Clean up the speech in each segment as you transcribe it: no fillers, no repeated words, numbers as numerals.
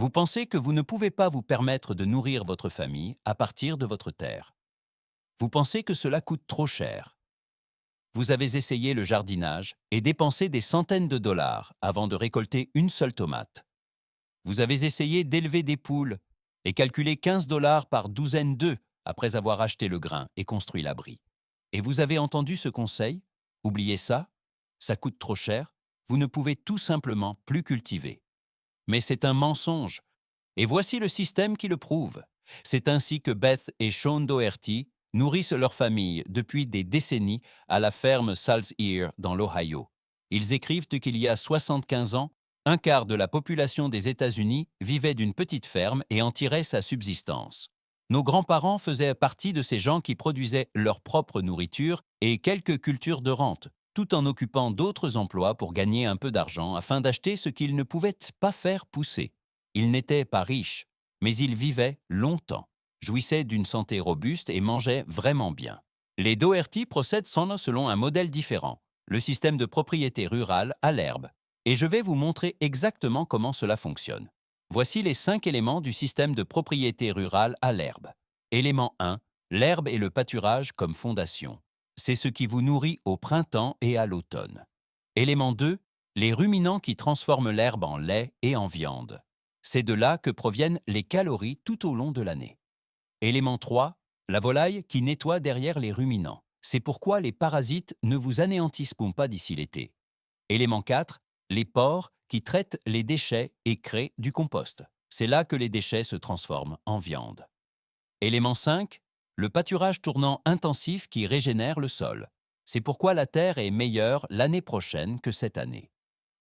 Vous pensez que vous ne pouvez pas vous permettre de nourrir votre famille à partir de votre terre. Vous pensez que cela coûte trop cher. Vous avez essayé le jardinage et dépensé des centaines de dollars avant de récolter une seule tomate. Vous avez essayé d'élever des poules et calculé 15 dollars par douzaine d'œufs après avoir acheté le grain et construit l'abri. Et vous avez entendu ce conseil? Oubliez ça, ça coûte trop cher, vous ne pouvez tout simplement plus cultiver. Mais c'est un mensonge. Et voici le système qui le prouve. C'est ainsi que Beth et Sean Doherty nourrissent leur famille depuis des décennies à la ferme Sal's Ear dans l'Ohio. Ils écrivent qu'il y a 75 ans, un quart de la population des États-Unis vivait d'une petite ferme et en tirait sa subsistance. Nos grands-parents faisaient partie de ces gens qui produisaient leur propre nourriture et quelques cultures de rente, tout en occupant d'autres emplois pour gagner un peu d'argent afin d'acheter ce qu'ils ne pouvaient pas faire pousser. Ils n'étaient pas riches, mais ils vivaient longtemps, jouissaient d'une santé robuste et mangeaient vraiment bien. Les Doherty procèdent selon un modèle différent, le système de propriété rurale à l'herbe, et je vais vous montrer exactement comment cela fonctionne. Voici les 5 éléments du système de propriété rurale à l'herbe. Élément 1, l'herbe et le pâturage comme fondation. C'est ce qui vous nourrit au printemps et à l'automne. Élément 2, les ruminants qui transforment l'herbe en lait et en viande. C'est de là que proviennent les calories tout au long de l'année. Élément 3, la volaille qui nettoie derrière les ruminants. C'est pourquoi les parasites ne vous anéantissent pas d'ici l'été. Élément 4, les porcs qui traitent les déchets et créent du compost. C'est là que les déchets se transforment en viande. Élément 5, le pâturage tournant intensif qui régénère le sol. C'est pourquoi la terre est meilleure l'année prochaine que cette année.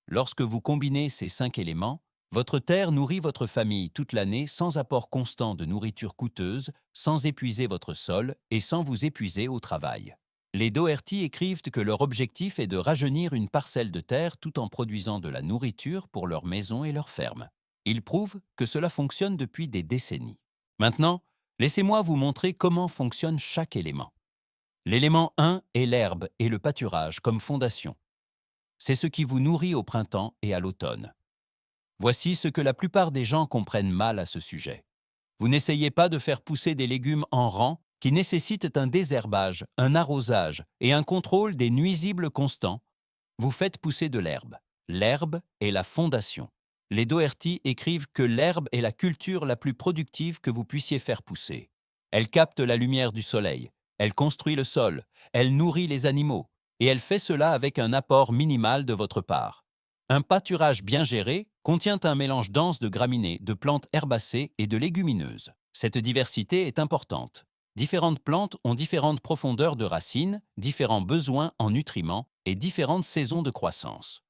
Lorsque vous combinez ces 5 éléments, votre terre nourrit votre famille toute l'année sans apport constant de nourriture coûteuse, sans épuiser votre sol et sans vous épuiser au travail. Les Doherty écrivent que leur objectif est de rajeunir une parcelle de terre tout en produisant de la nourriture pour leur maison et leur ferme. Ils prouvent que cela fonctionne depuis des décennies. Maintenant, laissez-moi vous montrer comment fonctionne chaque élément. L'élément 1 est l'herbe et le pâturage comme fondation. C'est ce qui vous nourrit au printemps et à l'automne. Voici ce que la plupart des gens comprennent mal à ce sujet. Vous n'essayez pas de faire pousser des légumes en rang qui nécessitent un désherbage, un arrosage et un contrôle des nuisibles constants. Vous faites pousser de l'herbe. L'herbe est la fondation. Les Doherty écrivent que l'herbe est la culture la plus productive que vous puissiez faire pousser. Elle capte la lumière du soleil, elle construit le sol, elle nourrit les animaux, et elle fait cela avec un apport minimal de votre part. Un pâturage bien géré contient un mélange dense de graminées, de plantes herbacées et de légumineuses. Cette diversité est importante. Différentes plantes ont différentes profondeurs de racines, différents besoins en nutriments et différentes saisons de croissance.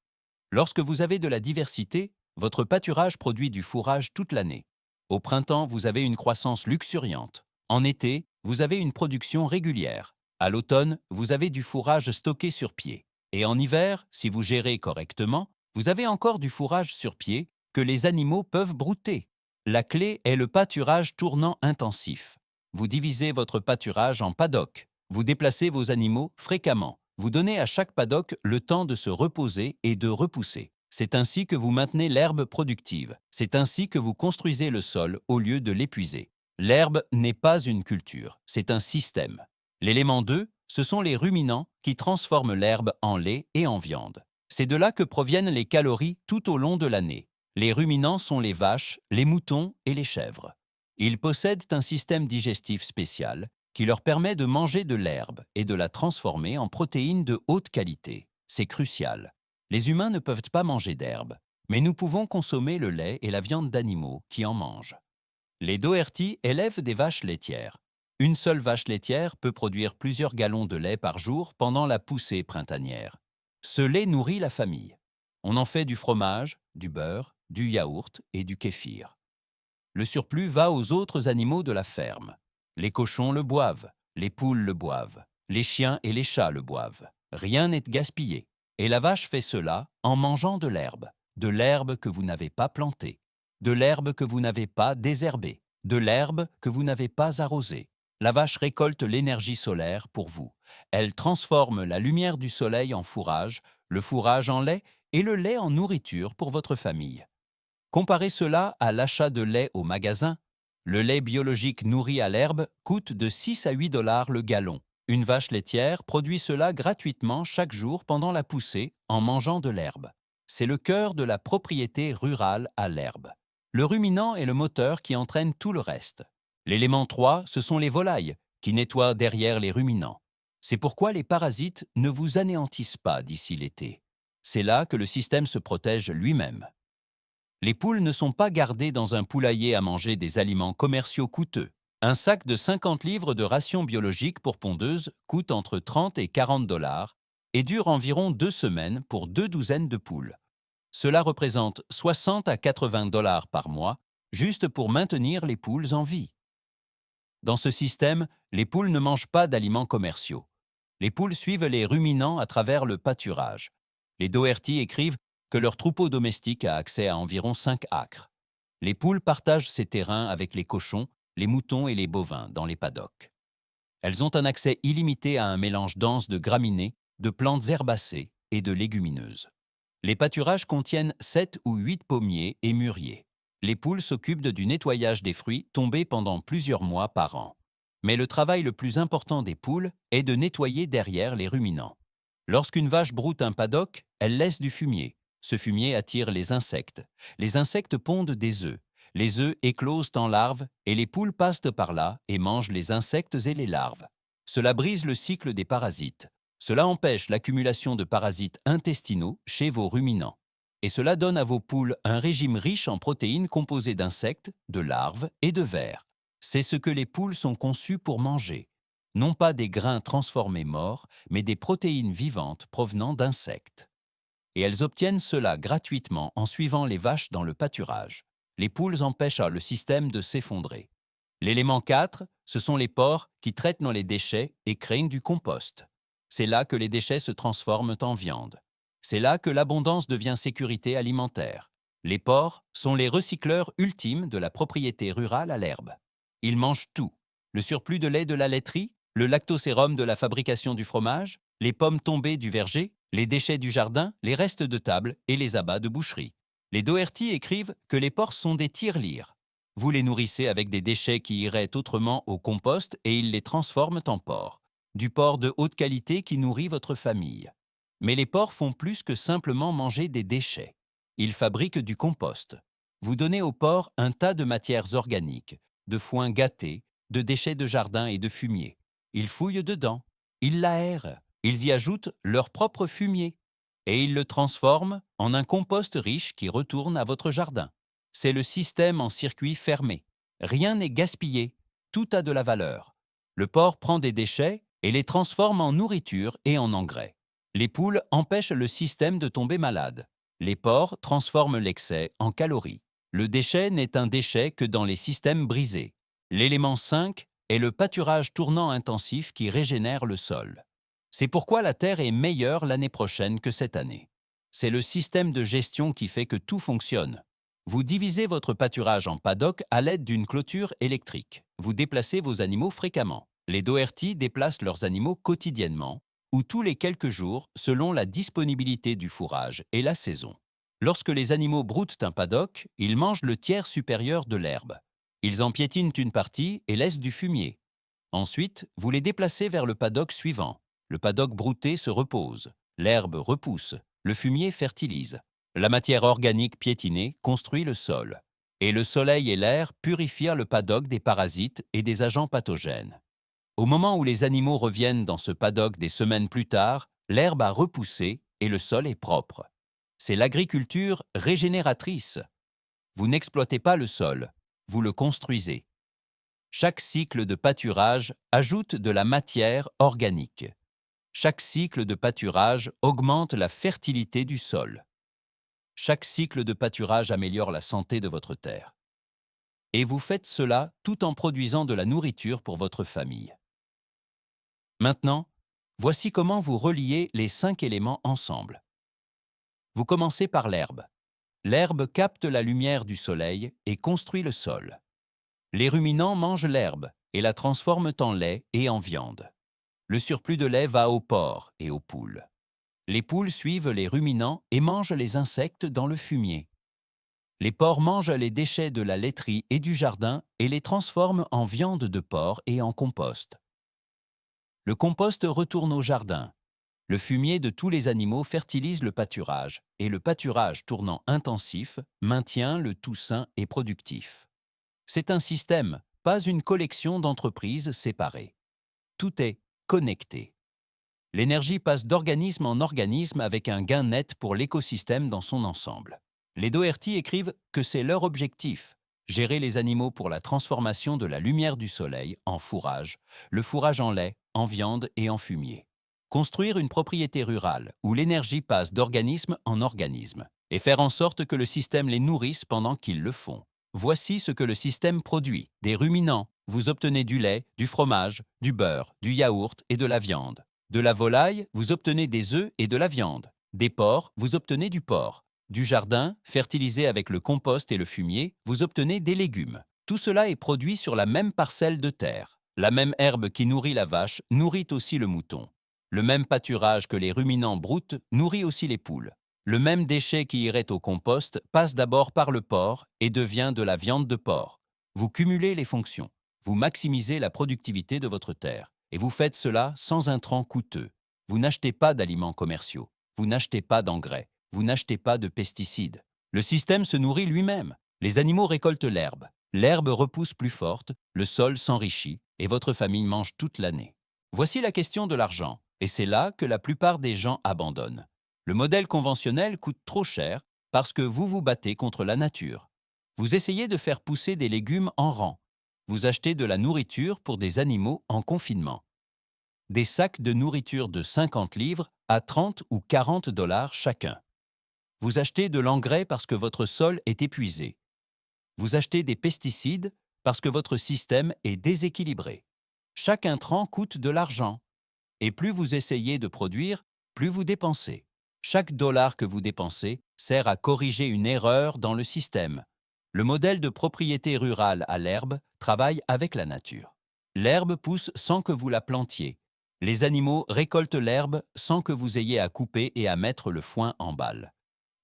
Lorsque vous avez de la diversité, votre pâturage produit du fourrage toute l'année. Au printemps, vous avez une croissance luxuriante. En été, vous avez une production régulière. À l'automne, vous avez du fourrage stocké sur pied. Et en hiver, si vous gérez correctement, vous avez encore du fourrage sur pied que les animaux peuvent brouter. La clé est le pâturage tournant intensif. Vous divisez votre pâturage en paddocks. Vous déplacez vos animaux fréquemment. Vous donnez à chaque paddock le temps de se reposer et de repousser. C'est ainsi que vous maintenez l'herbe productive. C'est ainsi que vous construisez le sol au lieu de l'épuiser. L'herbe n'est pas une culture, c'est un système. L'élément 2, ce sont les ruminants qui transforment l'herbe en lait et en viande. C'est de là que proviennent les calories tout au long de l'année. Les ruminants sont les vaches, les moutons et les chèvres. Ils possèdent un système digestif spécial qui leur permet de manger de l'herbe et de la transformer en protéines de haute qualité. C'est crucial. Les humains ne peuvent pas manger d'herbe, mais nous pouvons consommer le lait et la viande d'animaux qui en mangent. Les Doherty élèvent des vaches laitières. Une seule vache laitière peut produire plusieurs gallons de lait par jour pendant la poussée printanière. Ce lait nourrit la famille. On en fait du fromage, du beurre, du yaourt et du kéfir. Le surplus va aux autres animaux de la ferme. Les cochons le boivent, les poules le boivent, les chiens et les chats le boivent. Rien n'est gaspillé. Et la vache fait cela en mangeant de l'herbe que vous n'avez pas plantée, de l'herbe que vous n'avez pas désherbée, de l'herbe que vous n'avez pas arrosée. La vache récolte l'énergie solaire pour vous. Elle transforme la lumière du soleil en fourrage, le fourrage en lait et le lait en nourriture pour votre famille. Comparez cela à l'achat de lait au magasin. Le lait biologique nourri à l'herbe coûte de 6 à 8 dollars le gallon. Une vache laitière produit cela gratuitement chaque jour pendant la poussée en mangeant de l'herbe. C'est le cœur de la propriété rurale à l'herbe. Le ruminant est le moteur qui entraîne tout le reste. L'élément 3, ce sont les volailles, qui nettoient derrière les ruminants. C'est pourquoi les parasites ne vous anéantissent pas d'ici l'été. C'est là que le système se protège lui-même. Les poules ne sont pas gardées dans un poulailler à manger des aliments commerciaux coûteux. Un sac de 50 livres de rations biologiques pour pondeuses coûte entre 30 et 40 dollars et dure environ 2 semaines pour 2 douzaines de poules. Cela représente 60 à 80 dollars par mois, juste pour maintenir les poules en vie. Dans ce système, les poules ne mangent pas d'aliments commerciaux. Les poules suivent les ruminants à travers le pâturage. Les Doherty écrivent que leur troupeau domestique a accès à environ 5 acres. Les poules partagent ces terrains avec les cochons, les moutons et les bovins dans les paddocks. Elles ont un accès illimité à un mélange dense de graminées, de plantes herbacées et de légumineuses. Les pâturages contiennent 7 ou 8 pommiers et mûriers. Les poules s'occupent du nettoyage des fruits tombés pendant plusieurs mois par an. Mais le travail le plus important des poules est de nettoyer derrière les ruminants. Lorsqu'une vache broute un paddock, elle laisse du fumier. Ce fumier attire les insectes. Les insectes pondent des œufs. Les œufs éclosent en larves et les poules passent par là et mangent les insectes et les larves. Cela brise le cycle des parasites. Cela empêche l'accumulation de parasites intestinaux chez vos ruminants. Et cela donne à vos poules un régime riche en protéines composées d'insectes, de larves et de vers. C'est ce que les poules sont conçues pour manger. Non pas des grains transformés morts, mais des protéines vivantes provenant d'insectes. Et elles obtiennent cela gratuitement en suivant les vaches dans le pâturage. Les poules empêchent le système de s'effondrer. L'élément 4, ce sont les porcs qui traitent dans les déchets et créent du compost. C'est là que les déchets se transforment en viande. C'est là que l'abondance devient sécurité alimentaire. Les porcs sont les recycleurs ultimes de la propriété rurale à l'herbe. Ils mangent tout. Le surplus de lait de la laiterie, le lactosérum de la fabrication du fromage, les pommes tombées du verger, les déchets du jardin, les restes de table et les abats de boucherie. Les Doherty écrivent que les porcs sont des tirelires. Vous les nourrissez avec des déchets qui iraient autrement au compost et ils les transforment en porc. Du porc de haute qualité qui nourrit votre famille. Mais les porcs font plus que simplement manger des déchets. Ils fabriquent du compost. Vous donnez aux porcs un tas de matières organiques, de foin gâté, de déchets de jardin et de fumier. Ils fouillent dedans, ils l'aèrent, ils y ajoutent leur propre fumier et ils le transforment en un compost riche qui retourne à votre jardin. C'est le système en circuit fermé. Rien n'est gaspillé, tout a de la valeur. Le porc prend des déchets et les transforme en nourriture et en engrais. Les poules empêchent le système de tomber malade. Les porcs transforment l'excès en calories. Le déchet n'est un déchet que dans les systèmes brisés. L'élément 5 est le pâturage tournant intensif qui régénère le sol. C'est pourquoi la terre est meilleure l'année prochaine que cette année. C'est le système de gestion qui fait que tout fonctionne. Vous divisez votre pâturage en paddock à l'aide d'une clôture électrique. Vous déplacez vos animaux fréquemment. Les Doherty déplacent leurs animaux quotidiennement ou tous les quelques jours selon la disponibilité du fourrage et la saison. Lorsque les animaux broutent un paddock, ils mangent le tiers supérieur de l'herbe. Ils en piétinent une partie et laissent du fumier. Ensuite, vous les déplacez vers le paddock suivant. Le paddock brouté se repose, l'herbe repousse, le fumier fertilise. La matière organique piétinée construit le sol. Et le soleil et l'air purifient le paddock des parasites et des agents pathogènes. Au moment où les animaux reviennent dans ce paddock des semaines plus tard, l'herbe a repoussé et le sol est propre. C'est l'agriculture régénératrice. Vous n'exploitez pas le sol, vous le construisez. Chaque cycle de pâturage ajoute de la matière organique. Chaque cycle de pâturage augmente la fertilité du sol. Chaque cycle de pâturage améliore la santé de votre terre. Et vous faites cela tout en produisant de la nourriture pour votre famille. Maintenant, voici comment vous reliez les 5 éléments ensemble. Vous commencez par l'herbe. L'herbe capte la lumière du soleil et construit le sol. Les ruminants mangent l'herbe et la transforment en lait et en viande. Le surplus de lait va aux porcs et aux poules. Les poules suivent les ruminants et mangent les insectes dans le fumier. Les porcs mangent les déchets de la laiterie et du jardin et les transforment en viande de porc et en compost. Le compost retourne au jardin. Le fumier de tous les animaux fertilise le pâturage, et le pâturage tournant intensif maintient le tout sain et productif. C'est un système, pas une collection d'entreprises séparées. Tout est connecté. L'énergie passe d'organisme en organisme avec un gain net pour l'écosystème dans son ensemble. Les Doherty écrivent que c'est leur objectif: gérer les animaux pour la transformation de la lumière du soleil en fourrage, le fourrage en lait, en viande et en fumier. Construire une propriété rurale où l'énergie passe d'organisme en organisme et faire en sorte que le système les nourrisse pendant qu'ils le font. Voici ce que le système produit. Des ruminants, vous obtenez du lait, du fromage, du beurre, du yaourt et de la viande. De la volaille, vous obtenez des œufs et de la viande. Des porcs, vous obtenez du porc. Du jardin, fertilisé avec le compost et le fumier, vous obtenez des légumes. Tout cela est produit sur la même parcelle de terre. La même herbe qui nourrit la vache nourrit aussi le mouton. Le même pâturage que les ruminants broutent nourrit aussi les poules. Le même déchet qui irait au compost passe d'abord par le porc et devient de la viande de porc. Vous cumulez les fonctions. Vous maximisez la productivité de votre terre. Et vous faites cela sans intrants coûteux. Vous n'achetez pas d'aliments commerciaux. Vous n'achetez pas d'engrais. Vous n'achetez pas de pesticides. Le système se nourrit lui-même. Les animaux récoltent l'herbe. L'herbe repousse plus forte, le sol s'enrichit et votre famille mange toute l'année. Voici la question de l'argent, et c'est là que la plupart des gens abandonnent. Le modèle conventionnel coûte trop cher parce que vous vous battez contre la nature. Vous essayez de faire pousser des légumes en rang. Vous achetez de la nourriture pour des animaux en confinement. Des sacs de nourriture de 50 livres à 30 ou 40 dollars chacun. Vous achetez de l'engrais parce que votre sol est épuisé. Vous achetez des pesticides parce que votre système est déséquilibré. Chaque intrant coûte de l'argent. Et plus vous essayez de produire, plus vous dépensez. Chaque dollar que vous dépensez sert à corriger une erreur dans le système. Le modèle de propriété rurale à l'herbe travaille avec la nature. L'herbe pousse sans que vous la plantiez. Les animaux récoltent l'herbe sans que vous ayez à couper et à mettre le foin en balle.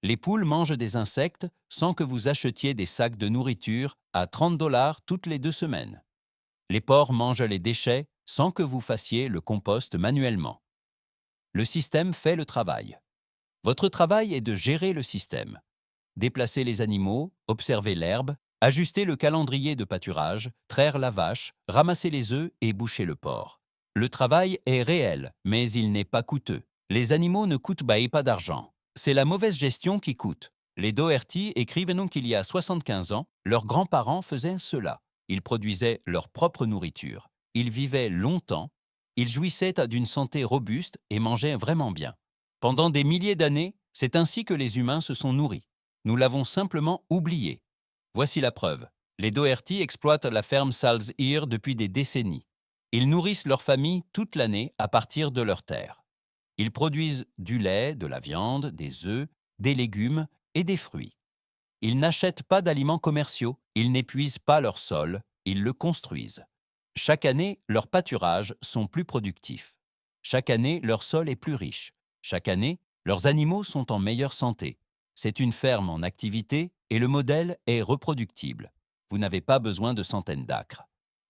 Les poules mangent des insectes sans que vous achetiez des sacs de nourriture à 30 dollars toutes les 2 semaines. Les porcs mangent les déchets sans que vous fassiez le compost manuellement. Le système fait le travail. Votre travail est de gérer le système. Déplacer les animaux, observer l'herbe, ajuster le calendrier de pâturage, traire la vache, ramasser les œufs et boucher le porc. Le travail est réel, mais il n'est pas coûteux. Les animaux ne coûtent pas d'argent. C'est la mauvaise gestion qui coûte. Les Doherty écrivent donc qu'il y a 75 ans, leurs grands-parents faisaient cela. Ils produisaient leur propre nourriture. Ils vivaient longtemps, ils jouissaient d'une santé robuste et mangeaient vraiment bien. Pendant des milliers d'années, c'est ainsi que les humains se sont nourris. Nous l'avons simplement oublié. Voici la preuve. Les Doherty exploitent la ferme Sal's Ear depuis des décennies. Ils nourrissent leur famille toute l'année à partir de leurs terres. Ils produisent du lait, de la viande, des œufs, des légumes et des fruits. Ils n'achètent pas d'aliments commerciaux, ils n'épuisent pas leur sol, ils le construisent. Chaque année, leurs pâturages sont plus productifs. Chaque année, leur sol est plus riche. Chaque année, leurs animaux sont en meilleure santé. C'est une ferme en activité et le modèle est reproductible. Vous n'avez pas besoin de centaines d'acres.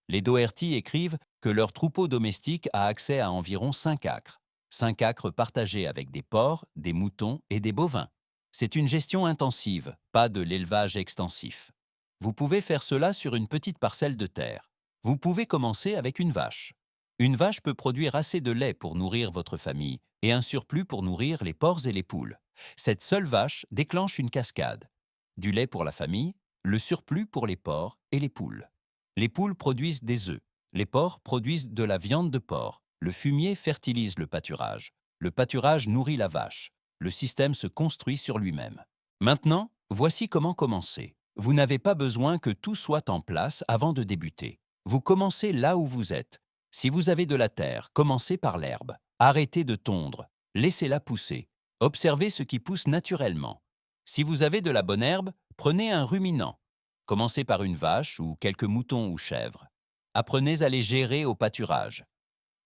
Les Doherty écrivent que leur troupeau domestique a accès à environ 5 acres. 5 acres partagés avec des porcs, des moutons et des bovins. C'est une gestion intensive, pas de l'élevage extensif. Vous pouvez faire cela sur une petite parcelle de terre. Vous pouvez commencer avec une vache. Une vache peut produire assez de lait pour nourrir votre famille et un surplus pour nourrir les porcs et les poules. Cette seule vache déclenche une cascade. Du lait pour la famille, le surplus pour les porcs et les poules. Les poules produisent des œufs. Les porcs produisent de la viande de porc. Le fumier fertilise le pâturage. Le pâturage nourrit la vache. Le système se construit sur lui-même. Maintenant, voici comment commencer. Vous n'avez pas besoin que tout soit en place avant de débuter. Vous commencez là où vous êtes. Si vous avez de la terre, commencez par l'herbe. Arrêtez de tondre. Laissez-la pousser. Observez ce qui pousse naturellement. Si vous avez de la bonne herbe, prenez un ruminant. Commencez par une vache ou quelques moutons ou chèvres. Apprenez à les gérer au pâturage.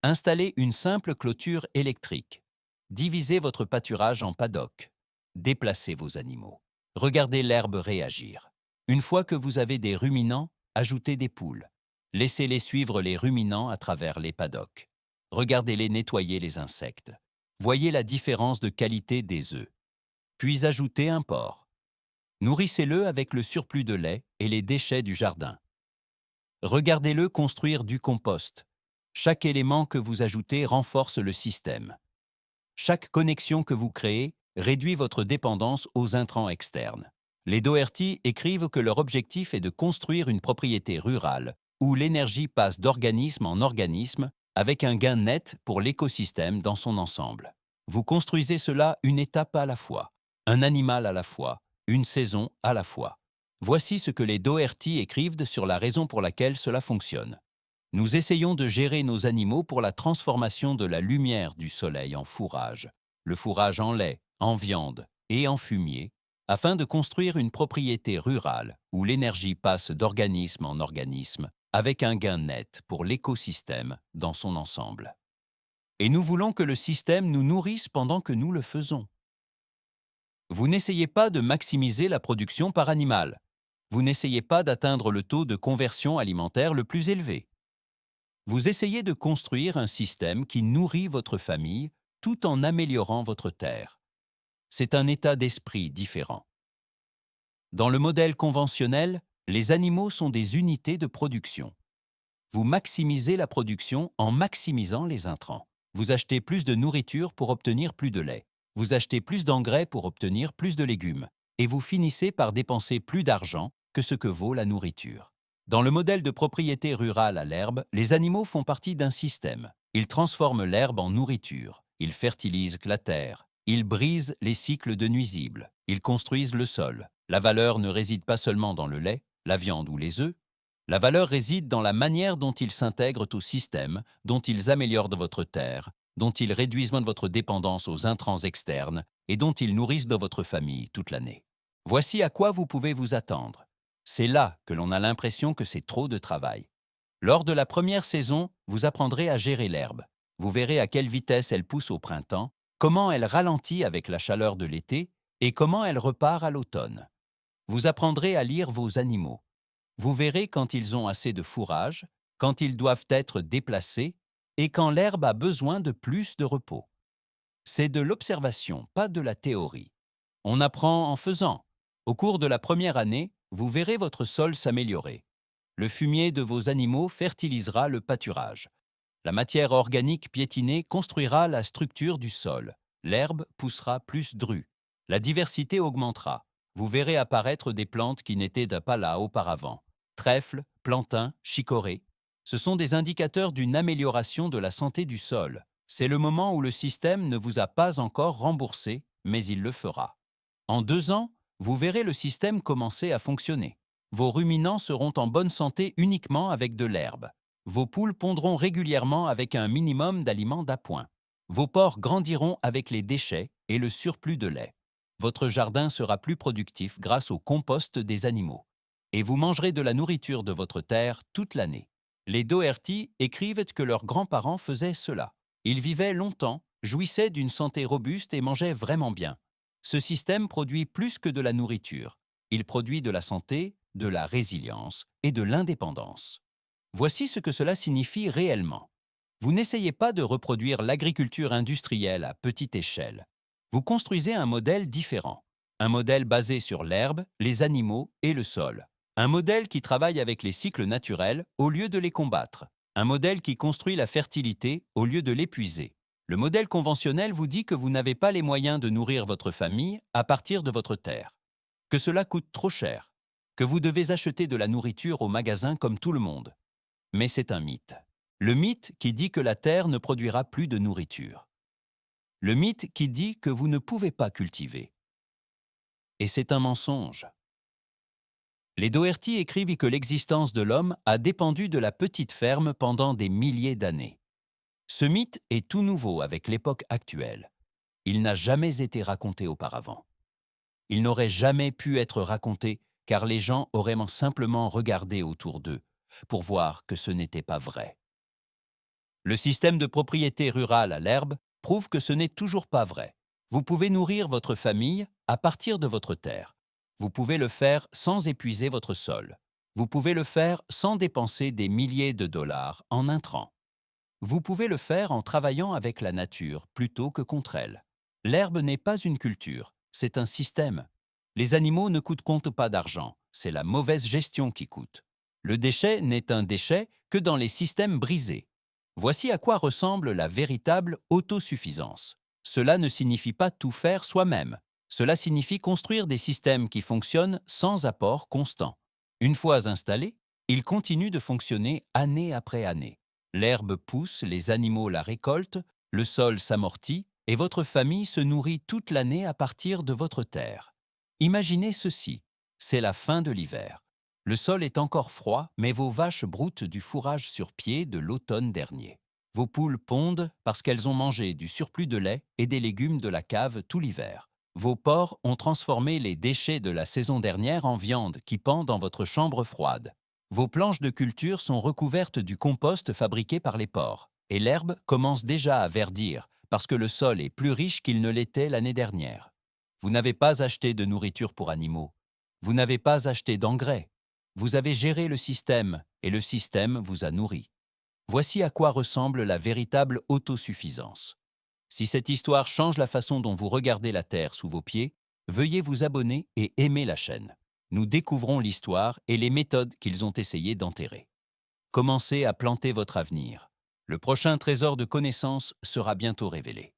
Installez une simple clôture électrique. Divisez votre pâturage en paddock. Déplacez vos animaux. Regardez l'herbe réagir. Une fois que vous avez des ruminants, ajoutez des poules. Laissez-les suivre les ruminants à travers les paddocks. Regardez-les nettoyer les insectes. Voyez la différence de qualité des œufs. Puis ajoutez un porc. Nourrissez-le avec le surplus de lait et les déchets du jardin. Regardez-le construire du compost. Chaque élément que vous ajoutez renforce le système. Chaque connexion que vous créez réduit votre dépendance aux intrants externes. Les Doherty écrivent que leur objectif est de construire une propriété rurale où l'énergie passe d'organisme en organisme avec un gain net pour l'écosystème dans son ensemble. Vous construisez cela une étape à la fois, un animal à la fois, une saison à la fois. Voici ce que les Doherty écrivent sur la raison pour laquelle cela fonctionne. Nous essayons de gérer nos animaux pour la transformation de la lumière du soleil en fourrage, le fourrage en lait, en viande et en fumier, afin de construire une propriété rurale où l'énergie passe d'organisme en organisme avec un gain net pour l'écosystème dans son ensemble. Et nous voulons que le système nous nourrisse pendant que nous le faisons. Vous n'essayez pas de maximiser la production par animal. Vous n'essayez pas d'atteindre le taux de conversion alimentaire le plus élevé. Vous essayez de construire un système qui nourrit votre famille tout en améliorant votre terre. C'est un état d'esprit différent. Dans le modèle conventionnel, les animaux sont des unités de production. Vous maximisez la production en maximisant les intrants. Vous achetez plus de nourriture pour obtenir plus de lait. Vous achetez plus d'engrais pour obtenir plus de légumes. Et vous finissez par dépenser plus d'argent que ce que vaut la nourriture. Dans le modèle de propriété rurale à l'herbe, les animaux font partie d'un système. Ils transforment l'herbe en nourriture. Ils fertilisent la terre. Ils brisent les cycles de nuisibles. Ils construisent le sol. La valeur ne réside pas seulement dans le lait, la viande ou les œufs. La valeur réside dans la manière dont ils s'intègrent au système, dont ils améliorent votre terre, dont ils réduisent votre dépendance aux intrants externes et dont ils nourrissent dans votre famille toute l'année. Voici à quoi vous pouvez vous attendre. C'est là que l'on a l'impression que c'est trop de travail. Lors de la première saison, vous apprendrez à gérer l'herbe. Vous verrez à quelle vitesse elle pousse au printemps, comment elle ralentit avec la chaleur de l'été et comment elle repart à l'automne. Vous apprendrez à lire vos animaux. Vous verrez quand ils ont assez de fourrage, quand ils doivent être déplacés et quand l'herbe a besoin de plus de repos. C'est de l'observation, pas de la théorie. On apprend en faisant. Au cours de la première année, vous verrez votre sol s'améliorer. Le fumier de vos animaux fertilisera le pâturage. La matière organique piétinée construira la structure du sol. L'herbe poussera plus drue. La diversité augmentera. Vous verrez apparaître des plantes qui n'étaient pas là auparavant. Trèfle, plantain, chicorée. Ce sont des indicateurs d'une amélioration de la santé du sol. C'est le moment où le système ne vous a pas encore remboursé, mais il le fera. En 2 ans, vous verrez le système commencer à fonctionner. Vos ruminants seront en bonne santé uniquement avec de l'herbe. Vos poules pondront régulièrement avec un minimum d'aliments d'appoint. Vos porcs grandiront avec les déchets et le surplus de lait. Votre jardin sera plus productif grâce au compost des animaux. Et vous mangerez de la nourriture de votre terre toute l'année. Les Doherty écrivent que leurs grands-parents faisaient cela. Ils vivaient longtemps, jouissaient d'une santé robuste et mangeaient vraiment bien. Ce système produit plus que de la nourriture. Il produit de la santé, de la résilience et de l'indépendance. Voici ce que cela signifie réellement. Vous n'essayez pas de reproduire l'agriculture industrielle à petite échelle. Vous construisez un modèle différent. Un modèle basé sur l'herbe, les animaux et le sol. Un modèle qui travaille avec les cycles naturels au lieu de les combattre. Un modèle qui construit la fertilité au lieu de l'épuiser. Le modèle conventionnel vous dit que vous n'avez pas les moyens de nourrir votre famille à partir de votre terre, que cela coûte trop cher, que vous devez acheter de la nourriture au magasin comme tout le monde. Mais c'est un mythe. Le mythe qui dit que la terre ne produira plus de nourriture. Le mythe qui dit que vous ne pouvez pas cultiver. Et c'est un mensonge. Les Doherty écrivent que l'existence de l'homme a dépendu de la petite ferme pendant des milliers d'années. Ce mythe est tout nouveau avec l'époque actuelle. Il n'a jamais été raconté auparavant. Il n'aurait jamais pu être raconté car les gens auraient simplement regardé autour d'eux pour voir que ce n'était pas vrai. Le système de propriété rurale à l'herbe prouve que ce n'est toujours pas vrai. Vous pouvez nourrir votre famille à partir de votre terre. Vous pouvez le faire sans épuiser votre sol. Vous pouvez le faire sans dépenser des milliers de dollars en intrants. Vous pouvez le faire en travaillant avec la nature plutôt que contre elle. L'herbe n'est pas une culture, c'est un système. Les animaux ne comptent pas d'argent, c'est la mauvaise gestion qui coûte. Le déchet n'est un déchet que dans les systèmes brisés. Voici à quoi ressemble la véritable autosuffisance. Cela ne signifie pas tout faire soi-même. Cela signifie construire des systèmes qui fonctionnent sans apport constant. Une fois installés, ils continuent de fonctionner année après année. L'herbe pousse, les animaux la récoltent, le sol s'amortit et votre famille se nourrit toute l'année à partir de votre terre. Imaginez ceci, c'est la fin de l'hiver. Le sol est encore froid, mais vos vaches broutent du fourrage sur pied de l'automne dernier. Vos poules pondent parce qu'elles ont mangé du surplus de lait et des légumes de la cave tout l'hiver. Vos porcs ont transformé les déchets de la saison dernière en viande qui pend dans votre chambre froide. Vos planches de culture sont recouvertes du compost fabriqué par les porcs, et l'herbe commence déjà à verdir parce que le sol est plus riche qu'il ne l'était l'année dernière. Vous n'avez pas acheté de nourriture pour animaux. Vous n'avez pas acheté d'engrais. Vous avez géré le système, et le système vous a nourri. Voici à quoi ressemble la véritable autosuffisance. Si cette histoire change la façon dont vous regardez la Terre sous vos pieds, veuillez vous abonner et aimer la chaîne. Nous découvrons l'histoire et les méthodes qu'ils ont essayé d'enterrer. Commencez à planter votre avenir. Le prochain trésor de connaissances sera bientôt révélé.